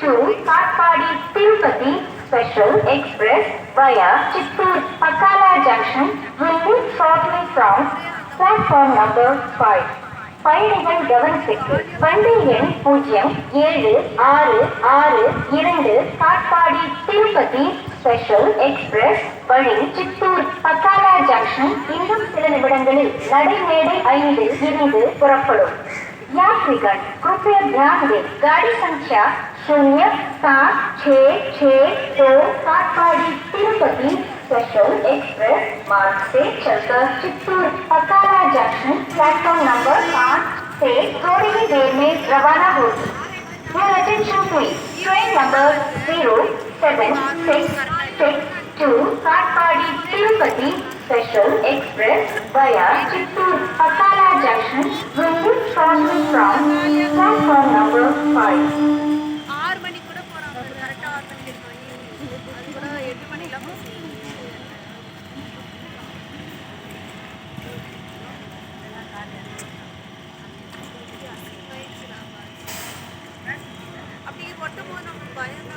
to Katpadi Tirupati Special Express via Chittoor Pakala Junction will leave shortly from platform number 5. பயணிகள் கவனத்திற்கு வண்டி எண் 076662 Katpadi Tirupati special express வழி Chittoor பக்காலா junction இன்னும் சில நிமிடங்களில் நடைமேடை 5 இருந்து புறப்படும். यात्रीगण कृपया ध्यान दें, गाड़ी संख्या 076662 काटपाड़ी तिरुपति स्पेशल एक्सप्रेस मार्ग से चलकर चित्तूर पकाला जंक्शन प्लेटफॉर्म नंबर 5 से थोड़ी ही देर में रवाना होगी. Your attention please. Train number 07662 Katpadi Tirupati Special Express via Chittoor Pakala Junction will leave shortly from platform number 5. 6 மணி கூட போறாங்க. கரெக்ட்டா 6 மணிக்கு இருக்கோம். அது கூட 8 மணில அப்படி ஒட்டும்போது நமக்கு பயம்